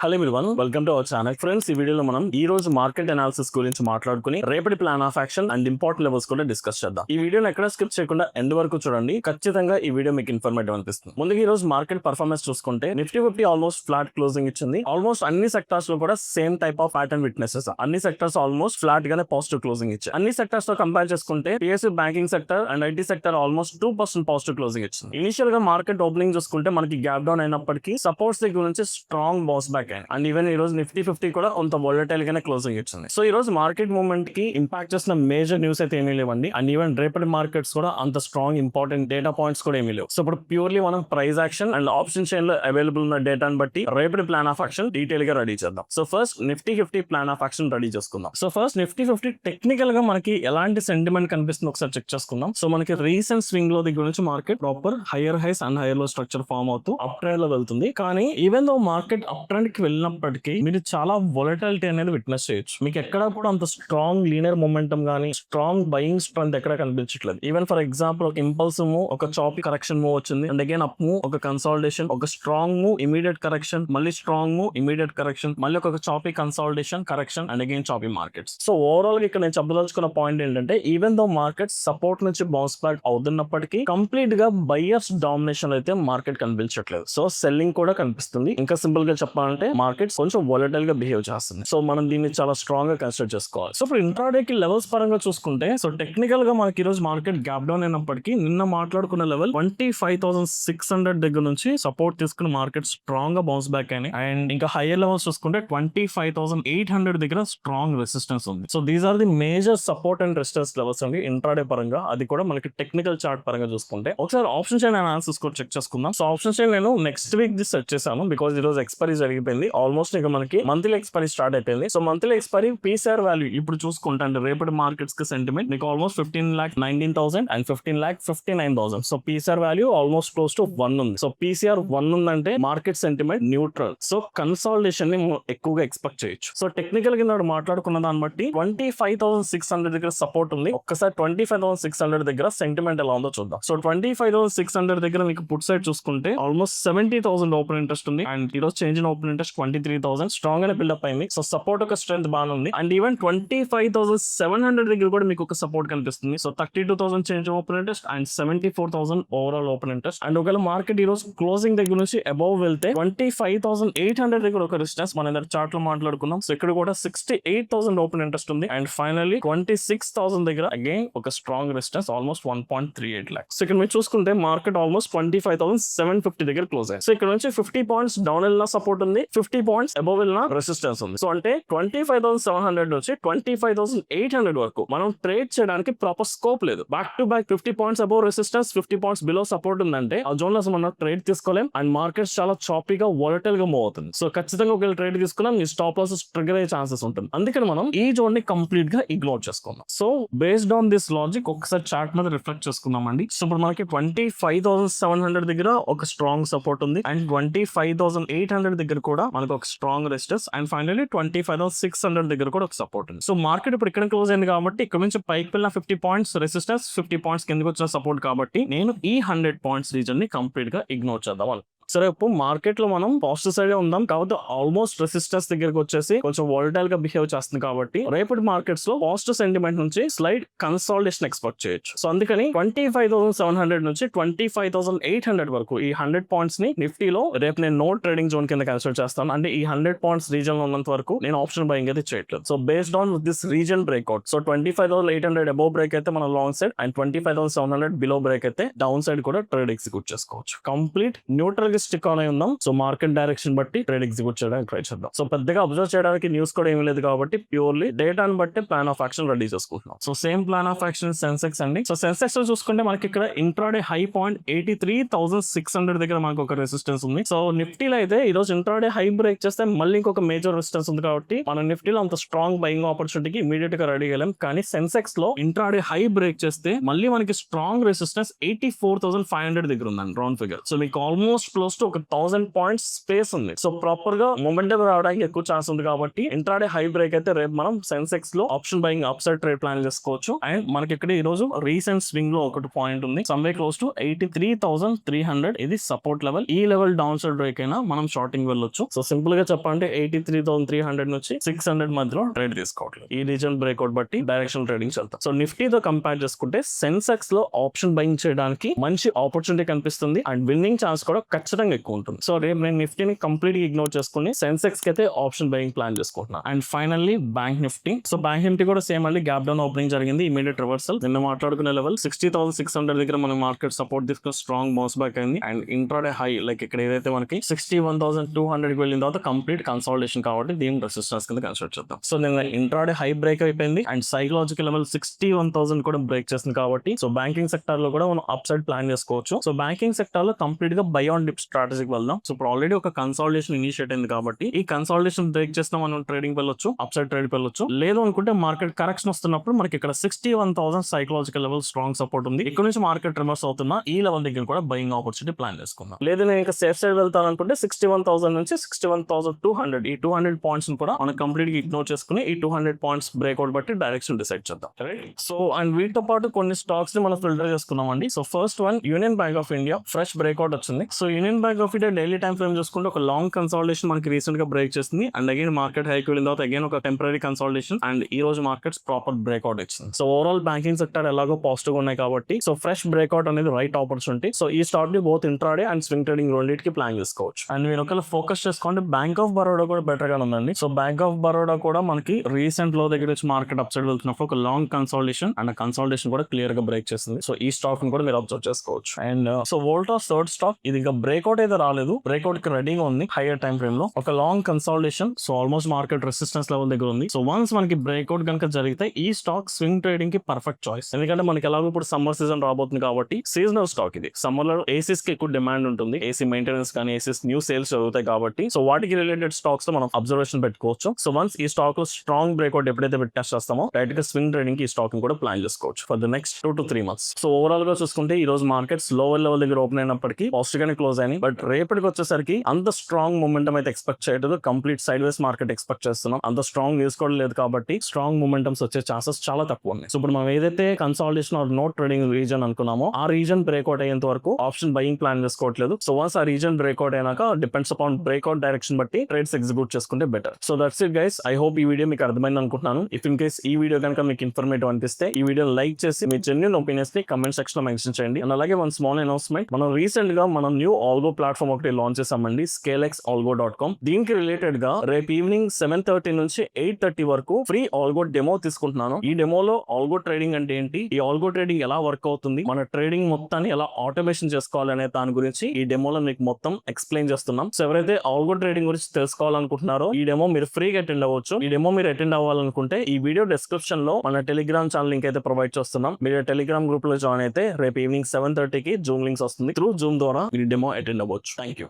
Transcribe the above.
Hello everyone, welcome to our channel. Friends, ఈ వీడియోలో మనం ఈ రోజు మార్కెట్ అనాలిసిస్ గురించి మాట్లాడుకుని రేపటి plan of action and important levels కూడా డిస్కస్ చేద్దాం. ఈ వీడియోని ఎక్కడ స్కిప్ చేయకుండా ఎండ్ వరకు చూడండి. ఖచ్చితంగా ఈ వీడియో మీకు ఇన్ఫర్మేటివ్ అనిపిస్తుంది. ముందుగా ఈ రోజు మార్కెట్ పర్ఫార్మెన్స్ చూసుకుంటే నిఫ్టీ 50 ఆల్మోస్ట్ ఫ్లాట్ క్లోజింగ్ ఇచ్చింది. ఆల్మోస్ట్ అన్ని సెక్టార్స్ లో కూడా same type of pattern witnesses. అన్ని సెక్టార్స్ ఆల్మోస్ట్ ఫ్లాట్ గానే పాజిటివ్ క్లోజింగ్ ఇచ్చాయి. అన్ని సెక్టార్స్ తో కంపేర్ చేసుకుంటే PSU banking sector and IT sector almost 2% positive closing ఇచ్చింది. ఇనిషియల్ గా మార్కెట్ ఓపెనింగ్ చూసుకుంటే మనకి గ్యాప్ డౌన్ అయినప్పటికీ సపోర్ట్స్ దగ్గర నుంచి స్ట్రాంగ్ బౌన్స్ బ్యాక్ అయింది. అండ్ ఈవెన్ ఈ రోజు నిఫ్టీ 50 కూడా కొంత వోలటైల్ గానే క్లోజింగ్ ఇచ్చింది. సో ఈ రోజు మార్కెట్ మూవ్మెంట్ కి ఇంపాక్ట్ చేసిన మేజర్ న్యూస్ అయితే ఏమీ లేవండి. అండ్ ఈవెన్ రేపటి మార్కెట్స్ కూడా అంత స్ట్రాంగ్ ఇంపార్టెంట్ డేటా పాయింట్స్ కూడా ఏమీ లేవు. సో ఇప్పుడు ప్యూర్లీ మనం price action and option chain లో అవైలబుల్ ఉన్న డేటాను బట్టి రేపటి ప్లాన్ ఆఫ్ యాక్షన్ డీటెయిల్ గా రెడీ చేద్దాం. So first Nifty 50 plan of action ready చేసుకుందాం. సో ఫస్ట్ నిఫ్టీ 50 టెక్నికల్ గా మనకి ఎలాంటి సెంటిమెంట్ కనిపిస్తుంది ఒకసారి చెక్ చేసుకుందాం. సో మనకి రీసెంట్ స్వింగ్ లో దగ్గర నుంచి market proper higher highs and higher లో స్ట్రక్చర్ ఫామ్ అవుతూ అప్ ట్రెండ్ లో వెళ్తుంది. కానీ even though market up trend కి వెళ్ళినప్పటికీ మీరు చాలా వొలటిలిటీ అనేది విట్నెస్ చేయొచ్చు. మీకు ఎక్కడ కూడా అంత స్ట్రాంగ్ లీనియర్ మొమెంటం గానీ స్ట్రాంగ్ బయింగ్ స్ట్రెంత్ ఎక్కడ కనిపించట్లేదు. ఈవెన్ ఫర్ ఎగ్జాంపుల్ ఒక ఇంపల్సివ్ మూవ్, ఒక చాపీ కరెక్షన్ మూవ్ వచ్చింది. అండ్ అగైన్ అప్ మూవ్, ఒక కన్సాలిడేషన్, ఒక స్ట్రాంగ్ మూవ్, ఇమీడియట్ కరెక్షన్, మళ్ళీ స్ట్రాంగ్ మూవ్, ఇమీడియట్ కరెక్షన్, మళ్ళీ ఒక choppy consolidation, correction and again choppy markets. So overall గా ఇక్కడ నేను చెప్పదలుచుకున్న పాయింట్ ఏంటంటే ఈవెన్ దో మార్కెట్ సపోర్ట్ నుంచి బౌన్స్ బ్యాక్ అవుతున్నప్పటికీ కంప్లీట్ గా బయర్స్ డామినేషన్ అయితే మార్కెట్ కనిపించట్లేదు. సో సెల్లింగ్ కూడా కనిపిస్తుంది. ఇంకా సింపుల్ గా చెప్పాలంటే మార్కెట్ కొంచెం వొలటైల్ గా బిహేవ్ చేస్తుంది. సో మనం దీన్ని చాలా స్ట్రాంగ్ గా కన్సిడర్ చేసుకోవాలి. సో ఇప్పుడు ఇంట్రాడే కి లెవెల్స్ పరంగా చూసుకుంటే సో టెక్నికల్ గా మనకి ఈ రోజు మార్కెట్ గ్యాప్ డౌన్ అయినప్పటికీ నిన్న మాట్లాడుకున్న లెవెల్ 25,600 దగ్గర నుంచి సపోర్ట్ తీసుకుని మార్కెట్ స్ట్రాంగ్ గా బౌన్స్ బ్యాక్ అయినాయి. అండ్ ఇంకా హైయర్ లెవెల్స్ చూసుకుంటే 25,800 దగ్గర స్ట్రాంగ్ రెసిస్టెన్స్ ఉంది. So these are the major support and resistance levels అండి ఇంట్రాడే పరంగా. అది కూడా మనకి టెక్నికల్ చార్ట్ పరంగా చూసుకుంటే ఒకసారి ఆప్షన్ చైన్ అనాలిసిస్ కూడా చెక్ చేసుకుందాం. సో ఆప్షన్ చైన్ నేను నెక్స్ట్ వీక్ ది సెట్ చేశాను బికాస్ ఈ రోజు ఎక్స్పైరీ జరిగిపోయింది. ఆల్మోస్ట్ ఇక మనకి మంత్లీ ఎక్స్పైరీ స్టార్ట్ అయిపోయింది. So monthly expiry PCR value ఇప్పుడు చూసుకుంటే అంటే రేపటి మార్కెట్స్ కి సెంటిమెంట్ మీకు almost 15,19,000 and 15,59,000. So PCR value almost close to 1 ఉంది. సో పీసీఆర్ 1 ఉందంటే market sentiment neutral. So consolidation ని ఎక్కువగా ఎక్స్పెక్ట్ చేయొచ్చు. సో టెక్నికల్ కింద మాట్లాడుకున్న దాన్ని బట్టి 25,600 దగ్గర సపోర్ట్ ఉంది. ఒక్కసారి 25,600 దగ్గర సెంటిమెంట్ ఎలా ఉందో చూద్దాం. సో 25,600 దగ్గర మీకు పుట్ సైడ్ చూసుకుంటే ఆల్మోస్ట్ 70,000 ఓపెన్ ఇంట్రెస్ట్ ఉంది. అండ్ ఈ రోజు change in open interest 23,000 strong గానే బిల్డప్ అయింది. సో సపోర్ట్ ఒక స్ట్రెంత్ బాగా ఉంది. అండ్ ఈవెన్ 25,700 దగ్గర కూడా మీకు ఒక సపోర్ట్ కనిపిస్తుంది. So 32,000 change open interest and 74,000 overall open interest. And ఒకవేళ మార్కెట్ ఈ రోజు క్లోజింగ్ దగ్గర నుంచి అబౌవ్ వెళ్తే 25,800 దగ్గర ఒక రెసిస్టెన్స్ మన చార్ట్ లో మాట్లాడుకున్నాం. సో ఇక్కడ కూడా 68,000 ఓపెన్ ఇంట్రెస్ట్ ఉంది. అండ్ ఫైనల్లీ 26,000 దగ్గర అగైన్ ఒక strong resistance almost 1.38 lakhs. So ఇక్కడ మీరు చూసుకుంటే మార్కెట్ ఆల్మోస్ట్ 25,750 దగ్గర క్లోజ్ అయ్యింది. సో ఇక్కడ నుంచి 50 పాయింట్స్ డౌన్ వెళ్ళిన సపోర్ట్ ఉంది, 50 పాయింట్స్ అబౌవ్ వెళ్ళిన రెసిస్టెన్స్ ఉంది. సో అంటే 25,700 నుంచి 25,800 వరకు మనం ట్రేడ్ చేయడానికి ప్రాపర్ స్కోప్ లేదు. Back to back 50 points above resistance, 50 points below support ఉందంటే ఆ జోన్ లో మనం ట్రేడ్ తీసుకోలేం. అండ్ మార్కెట్ చాలా చాపీగా వోలటైల్ గా మూవ్ అవుతుంది. సో ఖచ్చితంగా ఒకవేళ ట్రేడ్ తీసుకున్నాం మీ స్టాప్ లాసెస్ ట్రిగర్ అయ్యే ఛాన్సెస్ ఉంటుంది. అందుకని మనం ఈ జోన్ ని కంప్లీట్ గా ఇగ్నోర్ చేసుకుందాం. So based on this logic ఒకసారి చార్ట్ మీద రిఫ్లెక్ట్ చేసుకుందాం అండి. సో ఇప్పుడు మనకి 25,700 దగ్గర ఒక స్ట్రాంగ్ సపోర్ట్ ఉంది. అండ్ 25,800 దగ్గర కూడా మనకు ఒక స్ట్రాంగ్ రెసిస్టెన్స్. అండ్ ఫైనల్లీ 25,600 దగ్గర కూడా ఒక సపోర్ట్ ఉంది. సో మార్కెట్ ఇప్పుడు ఇక్కడ క్లోజ్ అయింది కాబట్టి ఇక్కడ నుంచి పైకి వెళ్ళిన 50 పాయింట్స్ రెసిస్టెన్స్, 50 పాయింట్స్ కిందకి వచ్చిన సపోర్ట్ కాబట్టి నేను ఈ 100 పాయింట్స్ రీజన్ ని కంప్లీట్ గా ఇగ్నోర్ చేద్దాం. సరే ఇప్పుడు మార్కెట్ లో మనం పాజిటివ్ సైడ్ ఉందాం కాబట్టి ఆల్మోస్ట్ రెసిస్టెన్స్ దగ్గరకు వచ్చేసి కొంచెం వోలటైల్ గా బిహేవ్ చేస్తుంది కాబట్టి రేపటి మార్కెట్స్ లో పాజిటివ్ సెంటిమెంట్ నుంచి స్లైడ్ కన్సాలిడేషన్ ఎక్స్పెక్ట్ చేయొచ్చు. సో అందుకని 25,700 నుంచి 25,800 వరకు ఈ 100 పాయింట్స్ ని నిఫ్టీలో రేపు నేను నో ట్రేడింగ్ జోన్ కింద కన్సిడర్ చేస్తాను. అంటే ఈ 100 పాయింట్స్ రీజన్ లో ఉన్నంత వరకు నేను ఆప్షన్ బయింగ్ అయితే చేయట్లేదు. So based on this region breakout so 25,800 above break అయితే మన long side and 25,700 below break అయితే డౌన్ సైడ్ కూడా ట్రేడ్ ఎగ్జిక్యూట్ చేసుకోవచ్చు. కంప్లీట్ న్యూట్రల్ స్టిక్ ఆన్ అయి ఉందాం. సో మార్కెట్ డైరెక్షన్ బట్టి ట్రేడ్ ఎగ్జిక్యూట్ చేయడానికి ట్రై చేద్దాం. సో పెద్దగా అబ్జర్వ్ చేయడానికి న్యూస్ కూడా ఏమీ లేదు కాబట్టి ప్యూర్లీ డేటాను బట్టి ప్లాన్ ఆఫ్ యాక్షన్ రెడీ చేసుకుంటున్నాం. So same plan of action Sensex అండి. సో సెన్సెక్స్ లో చూసుకుంటే మనకి ఇక్కడ ఇంట్రాడే హై పాయింట్ 83,600 దగ్గర మనకు ఒక రెసిస్టెన్స్ ఉంది. సో నిఫ్టీలో అయితే ఈ రోజు ఇంట్రాడే హై బ్రేక్ చేస్తే మళ్ళీ ఇంకొక మేజర్ రెసిస్టెన్స్ ఉంది కాబట్టి మన నిఫ్టీలో అంత స్ట్రాంగ్ బయింగ్ ఆపర్చునిటీకి ఇమీడియట్ గా రెడీ అయ్యాం. కానీ సెన్సెక్స్ లో ఇంట్రాడే హై బ్రేక్ చేస్తే మళ్ళీ మనకి స్ట్రాంగ్ రెసిస్టెన్స్ 84,500 దగ్గర ఉందండి రౌండ్ ఫిగర్. సో మీకు ఆల్మోస్ట్ క్లోజ్ టు ఒక 1000 పాయింట్స్ స్పేస్ ఉంది. సో ప్రాపర్ గా మొమెంటం రావడానికి ఎక్కువ ఛాన్స్ ఉంది కాబట్టి ఇంట్రాడే హై బ్రేక్ అయితే రేపు మనం సెన్సెక్స్ లో option buying up side trade plan చేసుకోవచ్చు. అండ్ మనకి ఇక్కడ ఈ రోజు రీసెంట్ స్వింగ్ లో ఒకటి పాయింట్ ఉంది, సమ్వే క్లోజ్ టు 83,300. ఇది సపోర్ట్ లెవెల్. ఈ లెవెల్ డౌన్ సైడ్ బ్రేక్ అయినా మనం షార్టింగ్ వెళ్ళొచ్చు. సో సింపుల్ గా చెప్పాలంటే 83,300 నుంచి 600 మధ్యలో ట్రేడ్ తీసుకోవట్లేదు. ఈ రీజన్ బ్రేక్అవుట్ బట్టి డైరెక్షన్ ట్రేడింగ్ వెళ్తాం. సో నిఫ్టీతో కంపేర్ చేసుకుంటే సెన్సెక్స్ లో ఆప్షన్ బయింగ్ చేయడానికి మంచి ఆపర్చునిటీ కనిపిస్తుంది అండ్ విన్నింగ్ ఛాన్స్ కూడా ఖచ్చితంగా ఎక్కువ ఉంటుంది. సో రేపు నేను నిఫ్టీని కంప్లీట్ గా ఇగ్నోర్ చేసుకుని సెన్సెక్స్ కి అయితే ఆప్షన్ బయింగ్ ప్లాన్ చేసుకుంటున్నాను. And finally bank Nifty. So bank Nifty కూడా సేమ్ అండి, గ్యాప్ డౌన్ ఓపెనింగ్ జరిగింది, ఇమీడియట్ రివర్సల్. నిన్న మాట్లాడుకునే లెవెల్ 60,600 దగ్గర మన మార్కెట్ సపోర్ట్ తీసుకుని స్ట్రాంగ్ బౌన్స్ బ్యాక్ అయింది. అండ్ ఇంట్రాడే హై లైక్ ఇక్కడ ఏదైతే మనకి 61,200 కి వెళ్ళిన తర్వాత కంప్లీట్ కన్సాలిడేషన్ కాబట్టి దీని రెసిస్టెన్స్ కింద కన్సిడర్ చేద్దాం. సో నిన్న ఇంట్రాడే హై బ్రేక్ అయిపోయింది అండ్ సైకలాజికల్ లెవెల్ 61,000 కూడా బ్రేక్ చేస్తుంది కాబట్టి సో బ్యాంకింగ్ సెక్టర్ లో కూడా మనం అప్ సైడ్ ప్లాన్ చేసుకోవచ్చు. సో బ్యాంకింగ్ సెక్టర్ లో కంప్లీట్ గా బై ఆన్ డిప్ స్ట్రాటజీకి వెళ్దాం. సో ఇప్పుడు ఆల్రెడీ ఒక కన్సాలిడేషన్ ఇనిషియేట్ అయింది కాబట్టి ఈ కన్సాలిడేషన్ బ్రేక్ చేసిన మనం ట్రేడింగ్ వెళ్ళొచ్చు, అప్ సైడ్ ట్రేడ్ వెళ్ళొచ్చు. లేదు అనుకుంటే మార్కెట్ కరెక్షన్ వస్తున్నప్పుడు మనకి ఇక్కడ 61,000 సైకలాజికల్ లెవెల్ స్ట్రాంగ్ సపోర్ట్ ఉంది. ఇక్కడ నుంచి మార్కెట్ రివర్స్ అవుతున్నా ఈ లెవెల్ దగ్గర కూడా బయింగ్ ఆపర్చునిటీ ప్లాన్ చేసుకుందాం. లేదు నేను ఇంకా సేఫ్ సైడ్ వెళ్తాను అనుకుంటే 61,000 నుంచి 61,200 ఈ 200 పాయింట్స్ కూడా మనం కంప్లీట్ గా ఇగ్నోర్ చేసుకుని ఈ 200 పాయింట్స్ బ్రేక్అవుట్ బట్టి డైరెక్షన్ డిసైడ్ చేద్దాం. రైట్. సో అండ్ వీటితో పాటు కొన్ని స్టాక్స్ ని మనం ఫిల్టర్ చేసుకున్నాం అండి. So first one Union Bank of India fresh breakout వచ్చింది. So Union Bank of India daily time frame చూసుకుంటే ఒక లాంగ్ కన్సాలిడేషన్ మనకి రీసెంట్ గా బ్రేక్ చేసింది అండ్ అగైన్ మార్కెట్ హైకి వెళ్ళిన తర్వాత అగైన్ ఒక టెంపరీ కన్సాలిడేషన్ అండ్ ఈ రోజు మార్కెట్స్ ప్రాపర్ బ్రేక్అవుట్ ఇచ్చింది. సో ఓవరాల్ బ్యాంకింగ్ సెక్టర్ ఎలాగో పాజిటివ్ ఉన్నాయి కాబట్టి సో ఫ్రెష్ బ్రేక్అవుట్ అనేది రైట్ ఆపర్చునిటీ. సో ఈ స్టాక్ ని both intraday and swing trading రెండింటికి ప్లాన్ చేసుకోవచ్చు. అండ్ మీరు ఒకవేళ ఫోకస్ చేసుకోండి బ్యాంక్ ఆఫ్ బరోడా కూడా బెటర్ గా ఉందండి. సో బ్యాంక్ ఆఫ్ బరోడా కూడా మనకి రీసెంట్ లో దగ్గర వచ్చి మార్కెట్ అప్ సైడ్ వెళ్తున్నప్పుడు ఒక లాంగ్ కన్సాలిడేషన్ అండ్ కన్సాలిడేషన్ కూడా క్లియర్ గా బ్రేక్ చేసింది. సో ఈ స్టాక్ ని కూడా మీరు అబ్జర్వ్ చేసుకోవచ్చు. And so Voltas third stock ఇది ఇంకా బ్రేక్అవుట్ అయితే రాలేదు, బ్రేక్అవుట్ కి రెడీగా ఉంది. హైయర్ టైం ఫ్రేమ్ లో ఒక long consolidation. So almost market resistance level దగ్గర ఉంది. సో వన్స్ మనకి బ్రేక్అవుట్ కనుక జరిగితే ఈ స్టాక్ స్వింగ్ ట్రేడింగ్ కి పర్ఫెక్ట్ చాయిస్. ఎందుకంటే మనకి ఎలాగో ఇప్పుడు సమ్మర్ సీజన్ రాబోతుంది కాబట్టి సీజనల్ స్టాక్ ఇది. సమ్మర్ లో ఏసీస్ కి ఎక్కువ డిమాండ్ ఉంటుంది, ఏసీ మెయింటెనెన్స్ కానీ ఏసీస్ న్యూ సేల్స్ జరుగుతాయి కాబట్టి సో వాటికి రిలేటెడ్ స్టాక్స్ లో మనం అబ్జర్వేషన్ పెట్టుకోవచ్చు. సో వన్స్ ఈ స్టాక్ లో స్ట్రాంగ్ బ్రేక్అవుట్ ఎప్పుడైతే టెస్ట్ చేస్తామో డైరెక్ట్ గా స్వింగ్ ట్రేడింగ్ కి ఈ స్టాక్ కూడా ప్లాన్ చేసుకోవచ్చు for the next 2 to 3 months. So overall గా చూసుకుంటే ఈ రోజు మార్కెట్స్ లోవర్ లెవెల్ దగ్గర ఓపెన్ అయినప్పటికీ పాజిటివ్ గానే క్లోజ్ అయినాయి. బట్ రేపటికి వచ్చేసరికి అంత స్ట్రాంగ్ మొమెంటం అయితే ఎక్స్పెక్ట్ చేయలేదు. కంప్లీట్ సైడ్ వేస్ మార్కెట్ ఎక్స్పెక్ట్ చేస్తున్నాం. అంత స్ట్రాంగ్ న్యూస్ కూడా లేదు కాబట్టి స్ట్రాంగ్ మొమెంటమ్స్ వచ్చే ఛాన్సెస్ చాలా తక్కువ ఉన్నాయి. సో ఇప్పుడు మనం ఏదైతే consolidation or not trading region అనుకున్నామో ఆ రీజన్ బ్రేక్అవుట్ అయ్యేంత వరకు ఆప్షన్ బయింగ్ ప్లాన్ చేసుకోవట్లేదు. సో వన్స్ ఆ రీజన్ బ్రేక్అవుట్ అయినాక డిపెండ్స్ అపాన్ బ్రేక్అవుట్ డైరెక్షన్ బట్టి ట్రేడ్స్ ఎగ్జిక్యూట్ చేసుకుంటే better. So that's it guys. I hope ఈ వీడియో మీకు అర్థమైంది అనుకుంటున్నాను. ఇఫ్ ఇన్ కేస్ ఈ వీడియో కనుక మీకు ఇన్ఫర్మేటివ్ అనిపిస్తే ఈ వీడియో లైక్ చేసి మీ జెన్యూన్ ఒపీనియన్స్ ని కమెంట్ సెక్షన్ లో మెన్షన్ చేయండి. అండ్ అలాగే వన్ స్మాల్ అనౌన్స్మెంట్, మనం రీసెంట్ గా మనం న్యూ ఆల్గో ప్లాట్ఫామ్ ఒకటి లాంచ్ చేసామండి, scalexalgo.com. దీనికి రిలేటెడ్ గా రేపు ఈవినింగ్ 7:30 నుంచి 8:30 వరకు ఫ్రీ ఆల్గో డెమో తీసుకుంటున్నాను. ఈ డెమోలో ఆల్గో ట్రేడింగ్ అంటే ఏంటి, ఈ ఆల్గో ట్రేడింగ్ ఎలా వర్క్ అవుతుంది, మన ట్రేడింగ్ మొత్తాన్ని ఎలా ఆటోమేషన్ చేసుకోవాలనే దాని గురించి ఈ డెమోలో మీకు మొత్తం ఎక్స్ప్లెయిన్ చేస్తున్నాం. సో ఎవరైతే ఆల్గో ట్రేడింగ్ గురించి తెలుసుకోవాలనుకుంటున్నారో ఈ డెమో మీరు ఫ్రీగా అటెండ్ అవ్వచ్చు. ఈ డెమో మీరు అటెండ్ అవ్వాలనుకుంటే ఈ వీడియో డిస్క్రిప్షన్ లో మన టెలిగ్రామ్ ఛానల్ లింక్ అయితే ప్రొవైడ్ చేస్తున్నాం. మీరు టెలిగ్రామ్ గ్రూప్ లో జాయిన్ అయితే రేపు ఈవినింగ్ 7:30కి జూమ్ లింక్స్ వస్తుంది. త్రూ జూమ్ ద్వారా మీరు డెమో అటెండ్ అవ్వచ్చు. Thank you.